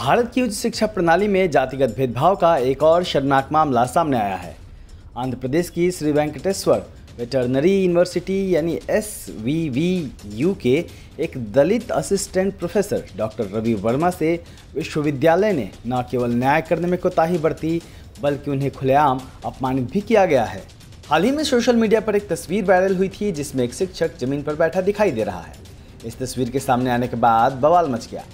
भारत की उच्च शिक्षा प्रणाली में जातिगत भेदभाव का एक और शर्मनाक मामला सामने आया है। आंध्र प्रदेश की श्री वेंकटेश्वर वेटरनरी यूनिवर्सिटी यानी SVVU के एक दलित assistant professor doctor Ravi Verma से विश्वविद्यालय ने न केवल न्याय करने में कोताही बरती बल्कि उन्हें खुलेआम अपमानित भी किया गया है। हाल ही में सोशल मीडिया पर एक तस्वीर वायरल हुई थी जिसमें एक शिक्षक जमीन पर बैठा दिखाई दे रहा है। इस तस्वीर के सामने आने के बाद बवाल मच गया।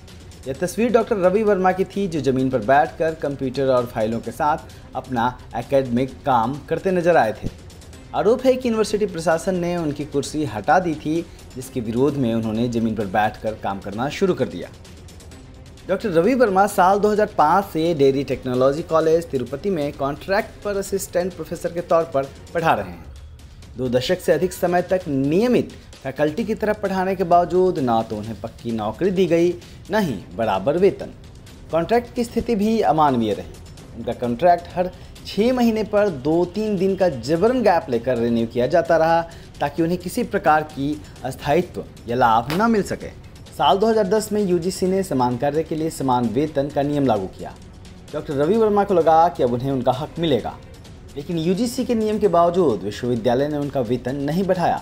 यह तस्वीर डॉक्टर रवि वर्मा की थी जो जमीन पर बैठकर कंप्यूटर और फाइलों के साथ अपना एकेडमिक काम करते नजर आए थे। आरोप है कि यूनिवर्सिटी प्रशासन ने उनकी कुर्सी हटा दी थी, जिसके विरोध में उन्होंने जमीन पर बैठकर काम करना शुरू कर दिया। डॉक्टर रवि वर्मा साल 2005 से डेयरी टेक्नोलॉजी कॉलेज तिरुपति में कॉन्ट्रैक्ट पर असिस्टेंट प्रोफेसर के तौर पर पढ़ा रहे हैं। 2 दशक से अधिक समय तक नियमित फैकल्टी की तरफ पढ़ाने के बावजूद ना तो उन्हें पक्की नौकरी दी गई, न ही बराबर वेतन। कॉन्ट्रैक्ट की स्थिति भी अमानवीय रही। उनका कॉन्ट्रैक्ट हर 6 महीने पर 2-3 दिन का जबरन गैप लेकर रिन्यू किया जाता रहा ताकि उन्हें किसी प्रकार की अस्थायित्व या लाभ न मिल सके। साल 2010 में UGC ने समान कार्य के लिए समान वेतन का नियम लागू किया। डॉक्टर रवि वर्मा को लगा कि अब उन्हें उनका हक मिलेगा, लेकिन UGC के नियम के बावजूद विश्वविद्यालय ने उनका वेतन नहीं बढ़ाया।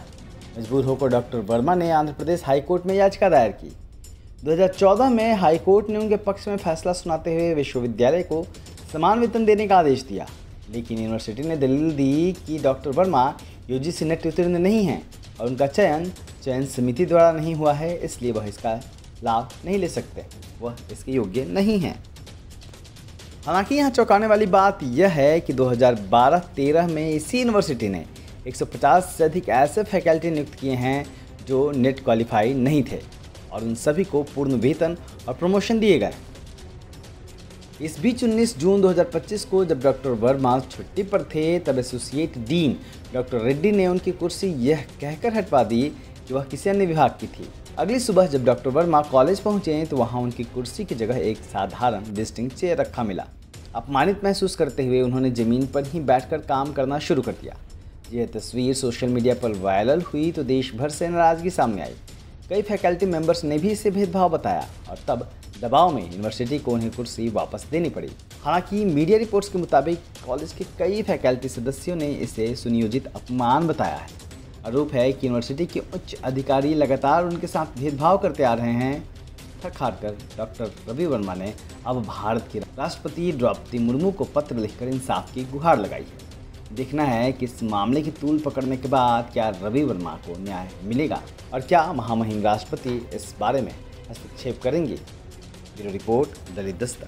मजबूर होकर डॉक्टर वर्मा ने आंध्र प्रदेश हाईकोर्ट में याचिका दायर की। 2014 में हाईकोर्ट ने उनके पक्ष में फैसला सुनाते हुए विश्वविद्यालय को समान वेतन देने का आदेश दिया, लेकिन यूनिवर्सिटी ने दलील दी कि डॉक्टर वर्मा UGC नेट उत्तीर्ण नहीं हैं और उनका चयन समिति द्वारा नहीं हुआ है, इसलिए वह इसका लाभ नहीं ले सकते, वह इसके योग्य नहीं हैं। हालांकि यहाँ चौंकाने वाली बात यह है कि 2012-13 में इसी यूनिवर्सिटी ने 150 से अधिक ऐसे फैकल्टी नियुक्त किए हैं जो नेट क्वालिफाई नहीं थे और उन सभी को पूर्ण वेतन और प्रमोशन दिए गए। इस बीच 19 जून 2025 को जब डॉक्टर वर्मा छुट्टी पर थे तब एसोसिएट डीन डॉक्टर रेड्डी ने उनकी कुर्सी यह कहकर हटवा दी कि वह किसी अन्य विभाग की थी। अगली सुबह जब डॉक्टर वर्मा कॉलेज पहुंचे तो वहां उनकी कुर्सी की जगह एक साधारण विजिटिंग चेयर रखा मिला। अपमानित महसूस करते हुए उन्होंने जमीन पर ही बैठकर काम करना शुरू कर दिया। यह तस्वीर सोशल मीडिया पर वायरल हुई तो देश भर से नाराजगी सामने आई। कई फैकल्टी मेंबर्स ने भी इसे भेदभाव बताया और तब दबाव में यूनिवर्सिटी को उन्हें कुर्सी वापस देनी पड़ी। हालांकि मीडिया रिपोर्ट्स के मुताबिक कॉलेज के कई फैकल्टी सदस्यों ने इसे सुनियोजित अपमान बताया है। आरोप है कि यूनिवर्सिटी के उच्च अधिकारी लगातार उनके साथ भेदभाव करते आ रहे हैं। थक हार कर डॉक्टर रवि वर्मा ने अब भारत की राष्ट्रपति द्रौपदी मुर्मू को पत्र लिखकर इंसाफ की गुहार लगाई है। देखना है कि इस मामले की तूल पकड़ने के बाद क्या रवि वर्मा को न्याय मिलेगा और क्या महामहिम राष्ट्रपति इस बारे में हस्तक्षेप करेंगे। ब्यूरो रिपोर्ट, दैनिक दस्तक।